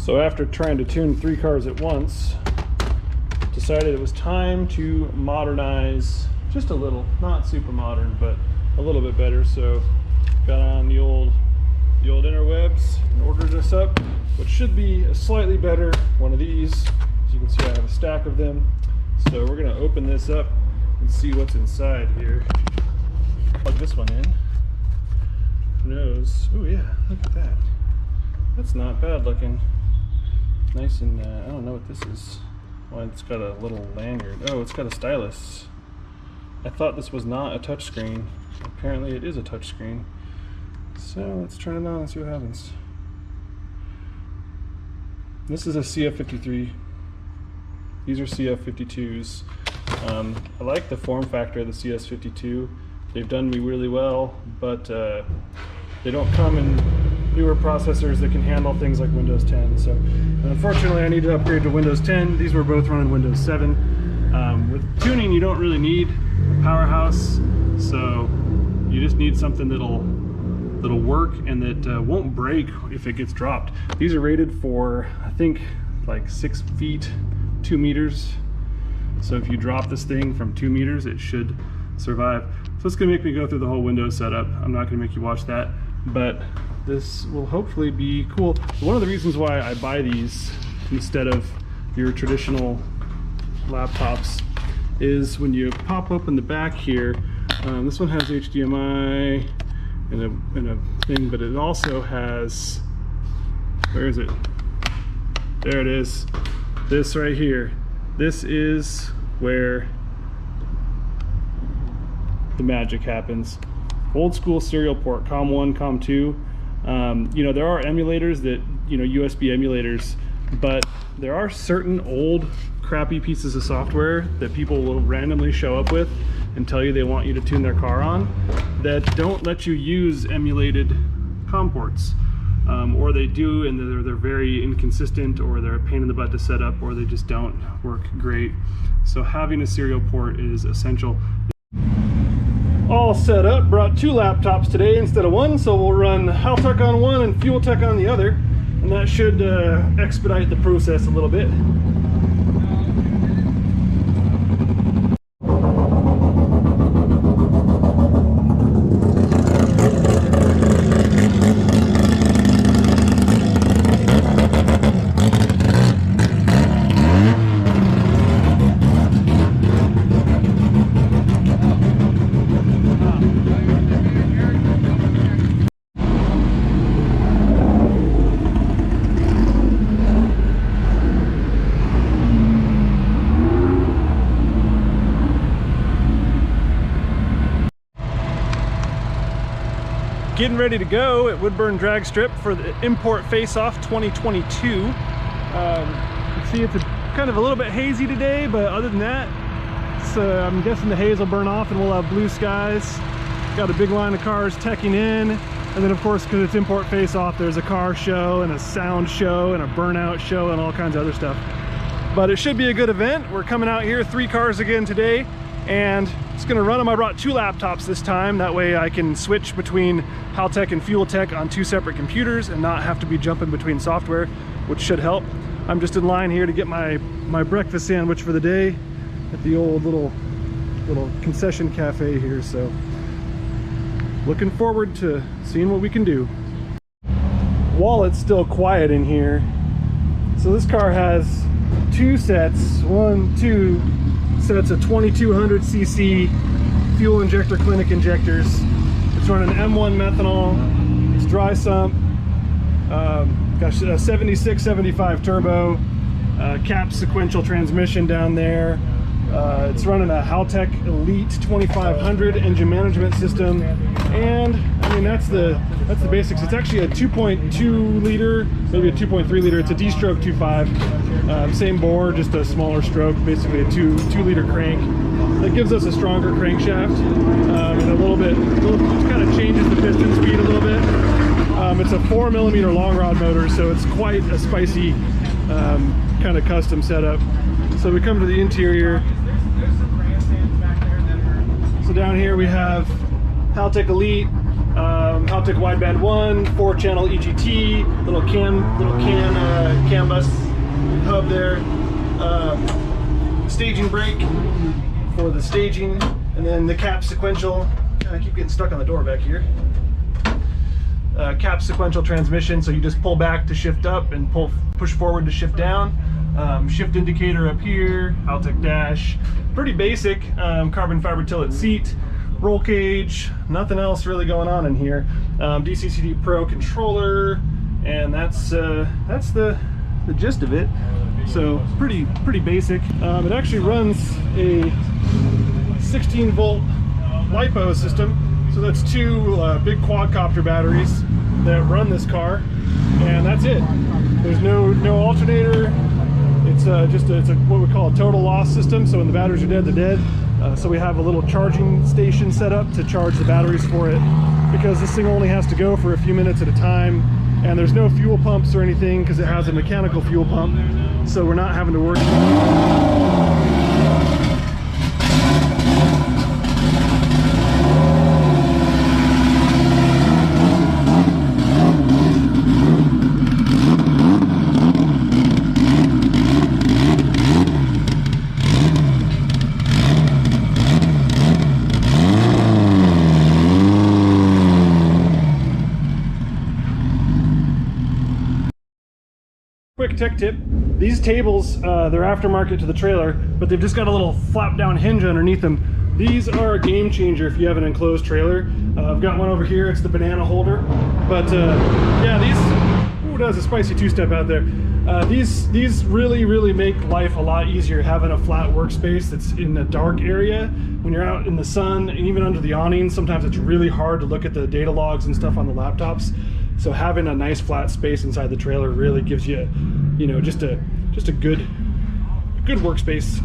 So after trying to tune 3 cars at once, decided it was time to modernize just a little, not super modern, but a little bit better. So got on the old interwebs and ordered this up, which should be a slightly better one of these. As you can see, I have a stack of them. So we're gonna open this up and see what's inside here. Plug this one in. Who knows? Oh yeah, look at that. That's not bad looking. Nice and I don't know what this is. Well, it's got a little lanyard. Oh, it's got a stylus. I thought this was not a touchscreen. Apparently it is a touchscreen. So let's turn it on and see what happens. This is a CF53. These are CF52s. I like the form factor of the CS52. They've done me really well, but they don't come in newer processors that can handle things like Windows 10. So unfortunately I need to upgrade to Windows 10. These were both running Windows 7. With tuning you don't really need a powerhouse, so you just need something that'll work and that won't break if it gets dropped. These are rated for, I think, like 6 feet 2 meters. So if you drop this thing from 2 meters, it should survive. So it's gonna make me go through the whole Windows setup. I'm not gonna make you watch that, but this will hopefully be cool. One of the reasons why I buy these instead of your traditional laptops is when you pop open the back here, this one has HDMI and a thing, but it also has, where is it? There it is. This right here. This is where the magic happens. Old school serial port, COM1, COM2. You know, there are emulators that, you know, USB emulators, but there are certain old crappy pieces of software that people will randomly show up with and tell you they want you to tune their car on that don't let you use emulated COM ports. Or they do and they're very inconsistent, or they're a pain in the butt to set up, or they just don't work great. So having a serial port is essential. All set up, brought 2 laptops today instead of 1, so we'll run Haltech on one and Fuel Tech on the other, and that should expedite the process a little bit. Getting ready to go at Woodburn Drag Strip for the Import Faceoff 2022. You can see it's kind of a little bit hazy today, but other than that, I'm guessing the haze will burn off and we'll have blue skies. Got a big line of cars teching in, and then of course, because it's Import Faceoff, there's a car show and a sound show and a burnout show and all kinds of other stuff. But it should be a good event. We're coming out here, 3 cars again today, and it's gonna run them. I brought 2 laptops this time. That way I can switch between Haltech and Fuel Tech on 2 separate computers and not have to be jumping between software, which should help. I'm just in line here to get my breakfast sandwich for the day at the old little concession cafe here. So looking forward to seeing what we can do. While it's still quiet in here, so this car has 2 sets, 2 sets of 2200cc fuel injector clinic injectors. It's running M1 methanol, it's dry sump, got a 7675 turbo, cap sequential transmission down there. It's running a Haltech Elite 2500 engine management system, and I mean that's the basics. It's actually a 2.2 liter, maybe a 2.3 liter. It's a D-stroke 2.5, same bore, just a smaller stroke, basically a 2 liter crank. That gives us a stronger crankshaft, and a little bit, it kind of changes the piston speed a little bit. It's a 4mm long rod motor, so it's quite a spicy kind of custom setup. So we come to the interior. So down here we have Haltech Elite. Haltech wideband 1, 4-channel EGT, little CAN bus hub there, staging brake for the staging, and then the cap sequential. I keep getting stuck on the door back here. Cap sequential transmission, so you just pull back to shift up and push forward to shift down. Shift indicator up here, Haltech dash, pretty basic. Carbon fiber tilt seat, roll cage, nothing else really going on in here. DCCD Pro controller, and that's the gist of it. So pretty basic. It actually runs a 16-volt LiPo system, so that's two big quadcopter batteries that run this car, and that's it. There's no alternator. It's what we call a total loss system. So when the batteries are dead, they're dead. So we have a little charging station set up to charge the batteries for it, because this thing only has to go for a few minutes at a time, and there's no fuel pumps or anything because it has a mechanical fuel pump. So we're not having to worry. Quick tech tip, these tables, they're aftermarket to the trailer, but they've just got a little flap down hinge underneath them. These are a game changer if you have an enclosed trailer. I've got one over here, it's the banana holder. But yeah, these, ooh, that was a spicy two-step out there. These really make life a lot easier having a flat workspace that's in a dark area. When you're out in the sun and even under the awning, sometimes it's really hard to look at the data logs and stuff on the laptops. So having a nice flat space inside the trailer really gives you, you know, just a good workspace.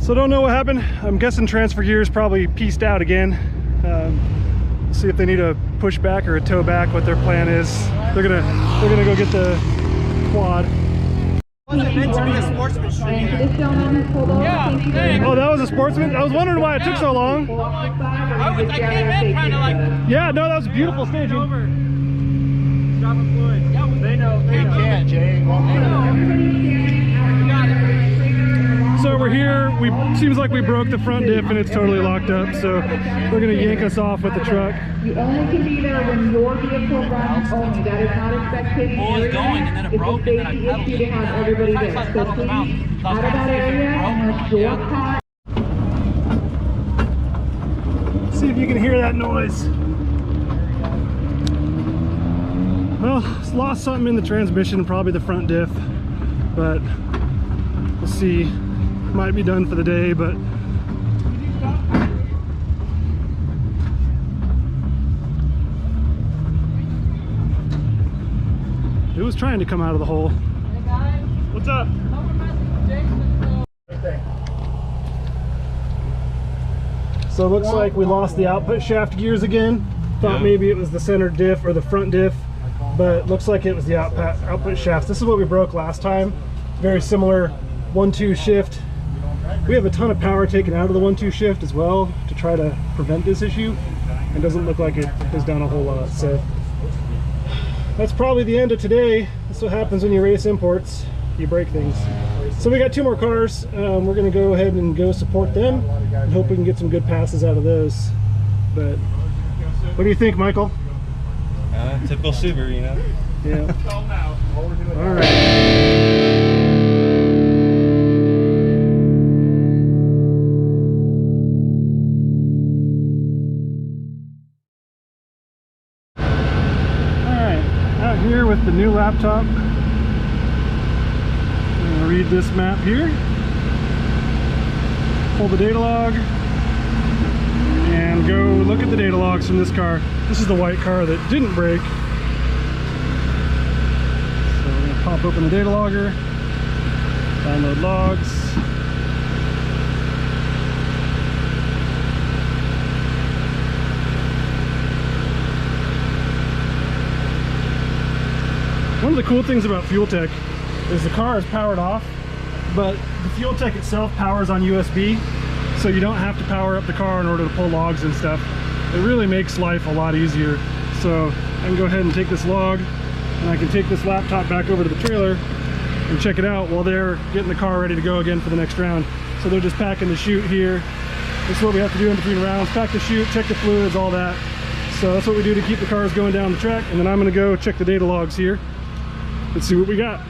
So don't know what happened. I'm guessing transfer gears probably pieced out again. See if they need a push back or a tow back, what their plan is. They're gonna go get the quad. Wasn't meant to be a sportsman stream. Yeah, oh, that was a sportsman? I was wondering why it took so long. I came in trying to like... Yeah, no, that was beautiful staging. Over. Dropping fluid. Yeah, they know. They can't, Jay. So we're here, seems like we broke the front diff and it's totally locked up, so they're gonna yank us off with the truck. You only can be there when your vehicle runs only. That is not expected. Well, it was going and then it broke and then I pedaled it. To have everybody there. So please, out of that area, unless your car. See if you can hear that noise. Well, it's lost something in the transmission, probably the front diff, but we'll see. Might be done for the day, but it was trying to come out of the hole. Hey guys. What's up? So it looks like we lost the output shaft gears again. Thought maybe it was the center diff or the front diff, but it looks like it was the output shafts. This is what we broke last time. Very similar 1-2 shift. We have a ton of power taken out of the 1-2 shift as well to try to prevent this issue. It doesn't look like it has done a whole lot. So that's probably the end of today. That's what happens when you race imports. You break things. So we got 2 more cars. We're gonna go ahead and go support them and hope we can get some good passes out of those. But what do you think, Michael? Typical Subaru, you know? Yeah. All right. Here with the new laptop. I'm going to read this map here, pull the data log, and go look at the data logs from this car. This is the white car that didn't break. So we're going to pop open the data logger, download logs. One of the cool things about Fuel Tech is the car is powered off, but the Fuel Tech itself powers on USB, so you don't have to power up the car in order to pull logs and stuff. It really makes life a lot easier. So I can go ahead and take this log, and I can take this laptop back over to the trailer and check it out while they're getting the car ready to go again for the next round. So they're just packing the chute here. This is what we have to do in between rounds: pack the chute, check the fluids, all that. So that's what we do to keep the cars going down the track. And then I'm going to go check the data logs here. Let's see what we got.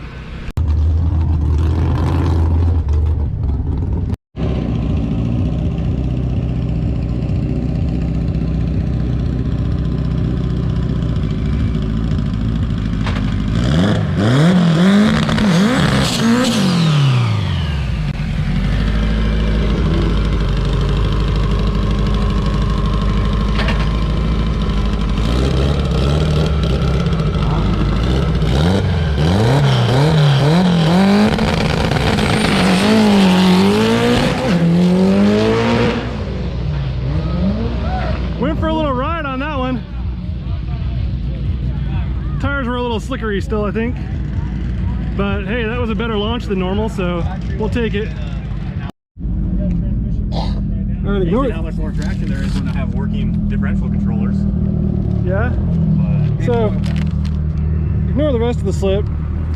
Slickery still, I think, but hey, that was a better launch than normal, so we'll take it. Usually how much more traction there is when I have working differential controllers. Yeah, so ignore the rest of the slip,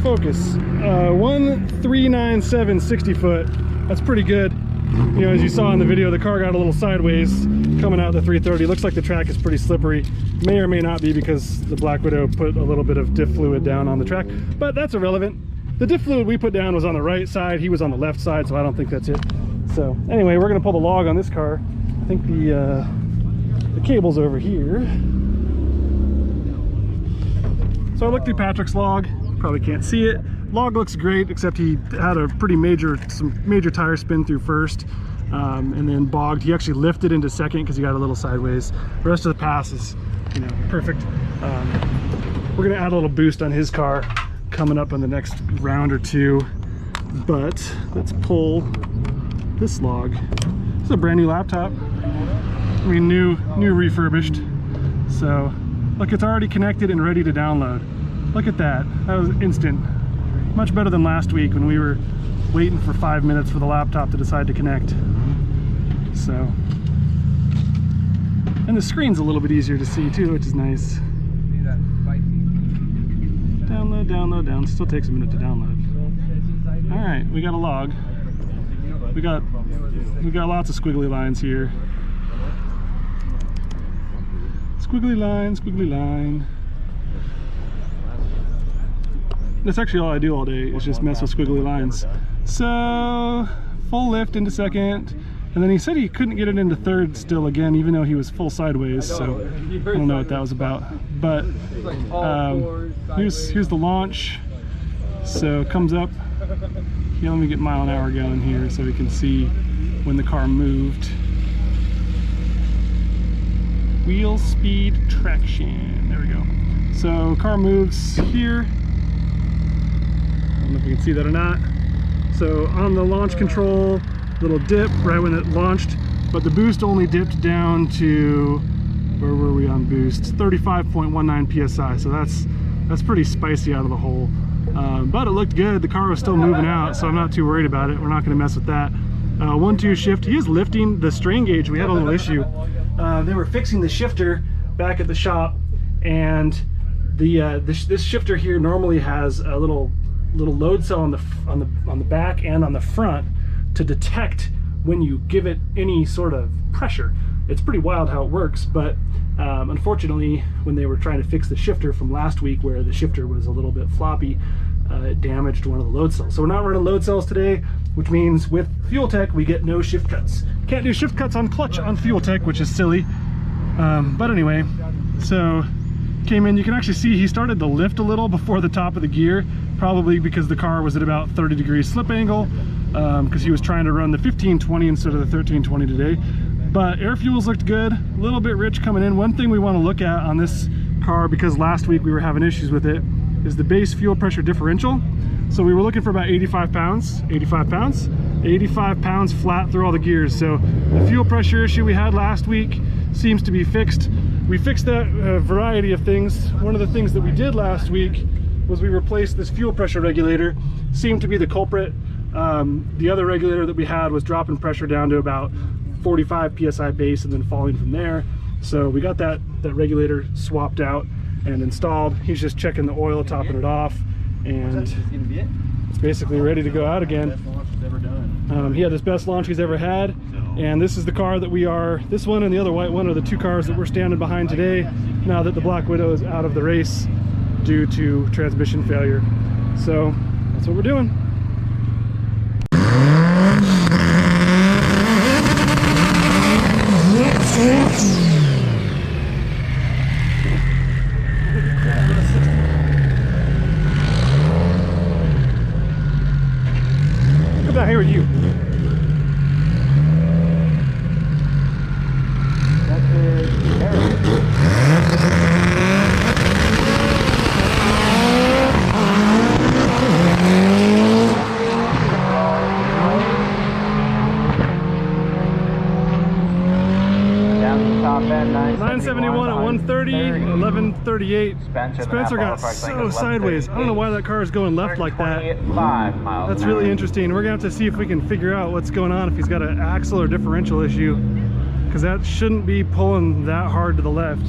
focus. 1397 60 foot, that's pretty good. You know, as you saw in the video, the car got a little sideways coming out the 330. Looks like the track is pretty slippery. May or may not be because the Blackwidow put a little bit of diff fluid down on the track, but that's irrelevant. The diff fluid we put down was on the right side, he was on the left side, so I don't think that's it. So anyway, we're gonna pull the log on this car. I think the cable's over here. So I looked through Patrick's log, probably can't see it. Log looks great, except he had a pretty some major tire spin through first, and then bogged. He actually lifted into second because he got a little sideways. The rest of the pass is, you know, perfect. We're gonna add a little boost on his car coming up on the next round or two, but let's pull this log. This is a brand new laptop. I mean, new refurbished. So look, it's already connected and ready to download. Look at that, that was instant. Much better than last week when we were waiting for 5 minutes for the laptop to decide to connect. So, and the screen's a little bit easier to see too, which is nice. Download, download, down. Still takes a minute to download. All right, we got a log. We got lots of squiggly lines here. Squiggly line, squiggly line. That's actually all I do all day, is just mess with squiggly lines. So, full lift into second, and then he said he couldn't get it into third still again, even though he was full sideways, so I don't know what that was about. But here's the launch. So it comes up. Yeah, let me get mile an hour going here so we can see when the car moved. Wheel speed traction, there we go. So car moves here. I don't know if you can see that or not. So on the launch control, little dip right when it launched, but the boost only dipped down to, where were we on boost? 35.19 psi. So that's pretty spicy out of the hole. But it looked good. The car was still moving out, so I'm not too worried about it. We're not going to mess with that. 1-2 shift. He is lifting the strain gauge. We had a little issue. They were fixing the shifter back at the shop, and this shifter here normally has a little little load cell on the back and on the front to detect when you give it any sort of pressure. It's pretty wild how it works, but unfortunately, when they were trying to fix the shifter from last week, where the shifter was a little bit floppy, it damaged one of the load cells. So we're not running load cells today, which means with Fuel Tech we get no shift cuts. Can't do shift cuts on clutch on Fuel Tech, which is silly. But anyway, so came in, you can actually see he started to lift a little before the top of the gear, probably because the car was at about 30 degrees slip angle, because he was trying to run the 1520 instead of the 1320 today. But air fuels looked good, a little bit rich coming in. One thing we want to look at on this car, because last week we were having issues with it, is the base fuel pressure differential. So we were looking for about 85 pounds flat through all the gears. So the fuel pressure issue we had last week seems to be fixed. We fixed that variety of things. One of the things that we did last week was we replaced this fuel pressure regulator. Seemed to be the culprit. The other regulator that we had was dropping pressure down to about 45 psi base and then falling from there. So we got that regulator swapped out and installed. He's just checking the oil, topping it off, and it's basically ready to go out again. He had his best launch he's ever had, and this is the car that this one and the other white one are the two cars that we're standing behind today, now that the Blackwidow is out of the race due to transmission failure. So that's what we're doing. Come down here with you. Down to the top end, 971 at 130, 1138. Spencer got so sideways. I don't know why that car is going left like that. That's really interesting. We're gonna have to see if we can figure out what's going on, if he's got an axle or differential issue, because that shouldn't be pulling that hard to the left.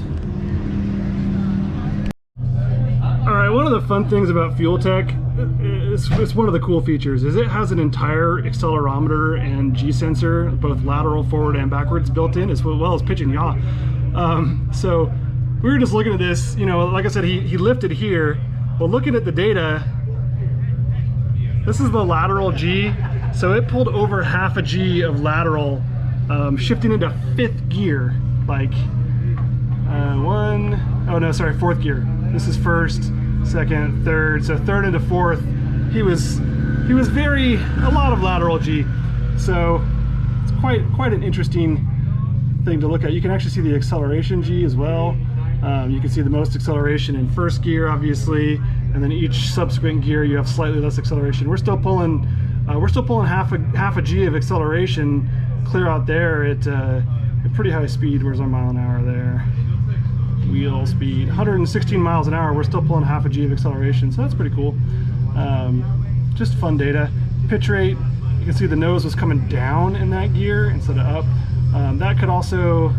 All right, one of the fun things about Fuel Tech, it's one of the cool features, is it has an entire accelerometer and G sensor, both lateral, forward, and backwards built in, as well as pitch and yaw. So we were just looking at this, you know, like I said, he lifted here. Well, looking at the data, this is the lateral G, so it pulled over half a G of lateral, shifting into fifth gear, like fourth gear. This is first, second, third, so third into fourth. He was a lot of lateral G. So it's quite an interesting thing to look at. You can actually see the acceleration G as well. You can see the most acceleration in first gear, obviously, and then each subsequent gear you have slightly less acceleration. We're still pulling half a G of acceleration clear out there at pretty high speed. Where's our mile an hour there? Wheel speed 116 miles an hour. We're still pulling half a G of acceleration, so that's pretty cool. Just fun data. Pitch rate, you can see the nose was coming down in that gear instead of up. That could also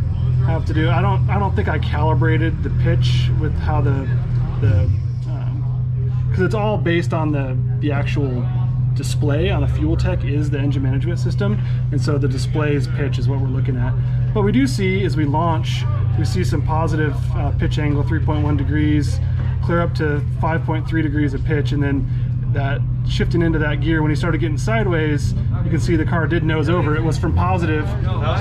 have to do, I don't think I calibrated the pitch with how because it's all based on the actual display on a Fuel Tech is the engine management system, and so the display's pitch is what we're looking at. What we do see as we launch, we see some positive pitch angle, 3.1 degrees, clear up to 5.3 degrees of pitch, and then that shifting into that gear, when he started getting sideways, you can see the car did nose over. It was from positive,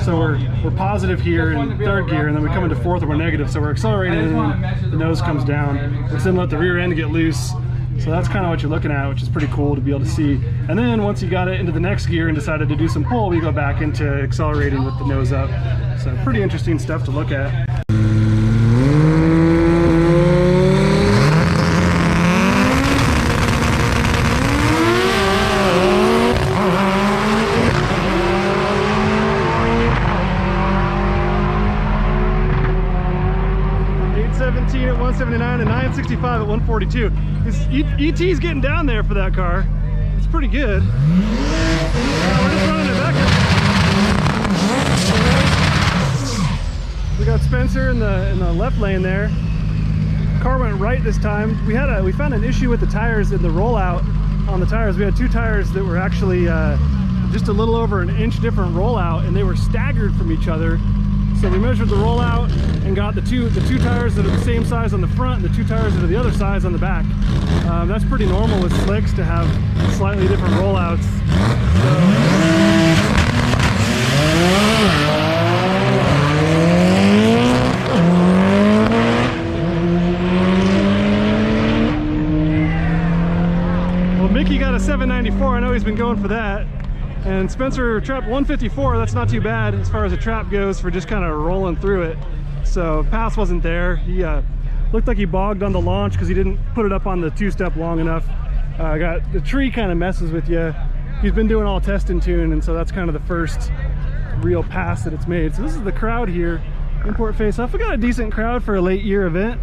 so we're positive here in third gear, and then we come into fourth and we're negative, so we're accelerating and the nose comes down, which then let the rear end get loose. So that's kind of what you're looking at, which is pretty cool to be able to see. And then once you got it into the next gear and decided to do some pull, we go back into accelerating with the nose up. So pretty interesting stuff to look at. At 179 and 965 at 142. ET's getting down there for that car. It's pretty good. We're just running it back. We got Spencer in the left lane there. Car went right this time. We found an issue with the tires in the rollout on the tires. We had two tires that were actually just a little over an inch different rollout, and they were staggered from each other. So we measured the rollout and got the two tires that are the same size on the front and the two tires that are the other size on the back. That's pretty normal with slicks to have slightly different rollouts. Well, Mickey got a 794. I know he's been going for that. And Spencer trapped 154. That's not too bad as far as a trap goes for just kind of rolling through it. So pass wasn't there. He looked like he bogged on the launch because he didn't put it up on the two-step long enough. Got the tree kind of messes with you. He's been doing all test and tune, and so that's kind of the first real pass that it's made. So this is the crowd here, Import Faceoff. We got a decent crowd for a late year event.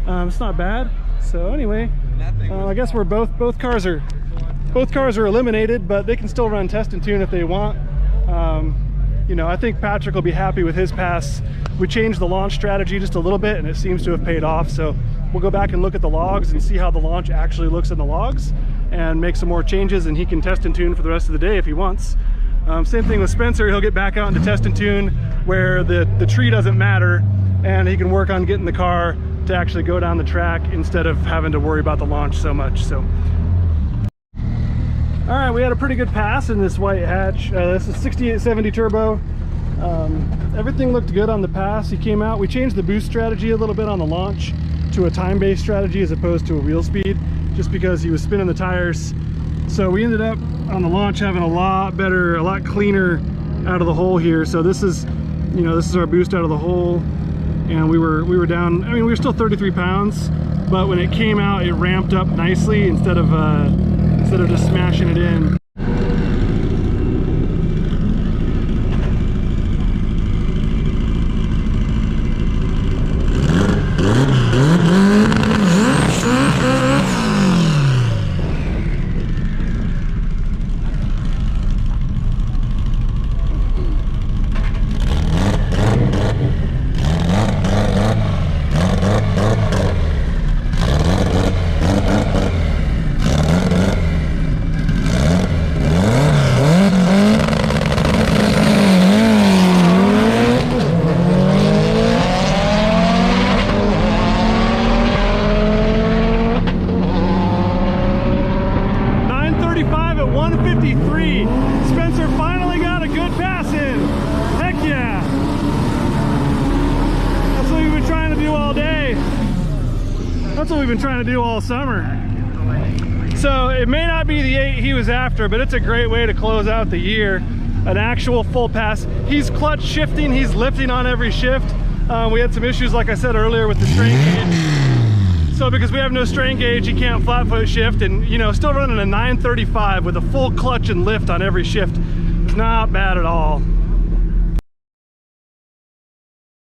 It's not bad. So anyway, I guess we're both cars are eliminated, but they can still run test and tune if they want. You know, I think Patrick will be happy with his pass. We changed the launch strategy just a little bit, and it seems to have paid off. So we'll go back and look at the logs and see how the launch actually looks in the logs and make some more changes, and he can test and tune for the rest of the day if he wants. Same thing with Spencer. He'll get back out into test and tune where the tree doesn't matter, and he can work on getting the car to actually go down the track instead of having to worry about the launch so much. So all right, we had a pretty good pass in this white hatch. This is 6870 turbo. Everything looked good on the pass. He came out. We changed the boost strategy a little bit on the launch to a time-based strategy as opposed to a wheel speed, just because he was spinning the tires. So we ended up on the launch having a lot better, a lot cleaner out of the hole here. So this is, you know, this is our boost out of the hole, and we were down. I mean, we were still 33 pounds, but when it came out, it ramped up nicely instead of just smashing it in. Spencer finally got a good pass in. Heck yeah. That's what we've been trying to do all day. That's what we've been trying to do all summer. So it may not be the 8 he was after, but it's a great way to close out the year. An actual full pass. He's clutch shifting, he's lifting on every shift. We had some issues, like I said earlier, with the strain gauge. So because we have no strain gauge, he can't flat foot shift, and you know, still running a 935 with a full clutch and lift on every shift is not bad at all.